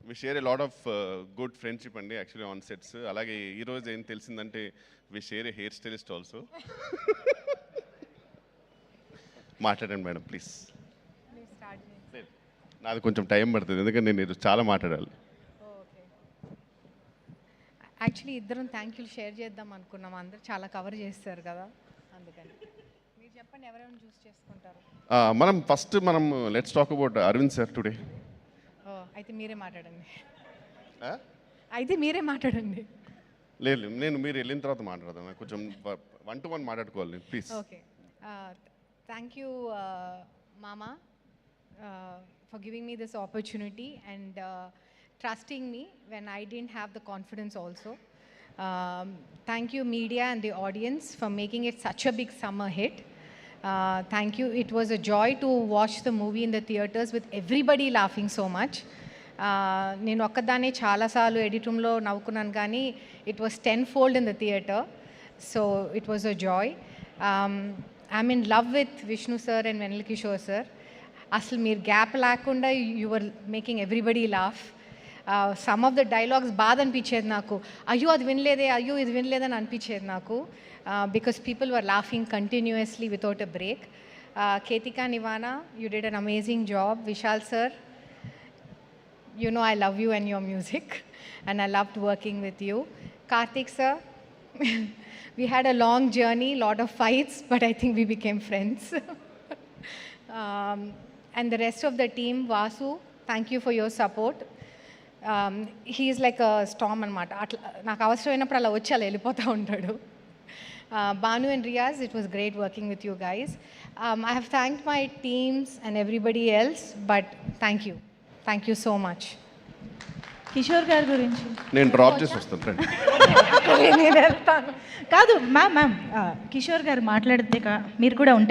We share a lot of good friendship అండి actually on sets. అలాగే ఈరోజు ఏం తెలిసిందంటే we share a hair stylist also. మాట్లాడండి మేడం ప్లీజ్. నాది కొంచెం టైం పడుతుంది ఎందుకంటే నేను చాలా మాట్లాడాలి. యాక్చువల్లీ ఇద్దరం థ్యాంక్ యూ షేర్ చేద్దాం అనుకున్నాం, అందరు చాలా కవర్ చేస్తారు కదా, అందుకని మీరు చెప్పండి ఎవరెవరిని చూస్ చేసుకుంటారు. మనం let's talk about Aravind sir today. అయితే మీరే మాట్లాడండి. లేదు మీరు వెళ్ళిన తర్వాత మాట్లాడదాం, కొంచెం 1-to-1 మాట్లాడుకోవాలి ప్లీజ్. ఓకే, థ్యాంక్ యూ మామా for giving me this opportunity and trusting me when I didn't have the confidence also. Thank you media and the audience for making it such a big summer hit. Thank you. It was a joy to watch the movie in the theaters with everybody laughing so much. నేను ఒక్కదాన్ని చాలాసార్లు edit రూమ్లో నవ్వుకున్నాను కానీ it was 10-fold in the theater. So it was a joy. I'm in love with Vishnu sir and Venel Kishore sir. అసలు మీరు gap లేకుండా you were making everybody laugh. Some of the dialogues బాధ అనిపించేది నాకు, అయ్యో అది వినలేదే, అయ్యో ఇది వినలేదని అనిపించేది నాకు, because people were laughing continuously without a break. Ketika Nivana, you did an amazing job. Vishal sir, you know I love you and your music and I loved working with you. Karthik sir, we had a long journey, lot of fights, but I think we became friends. And the rest of the team, Vasu, thank you for your support. He is like a storm అనమాట, అట్లా నాకు అవసరమైనప్పుడు అలా వచ్చి అలా వెళ్ళిపోతూ ఉంటాడు. Banu and Riyaz, it was great working with you guys. I have thanked my teams and everybody else, but thank you so much. Kishore గారి గురించి నేను డ్రాప్ చేసి వస్తాను. కాదు మ్యామ్ కిషోర్ గారు మాట్లాడితే మీరు కూడా ఉంటే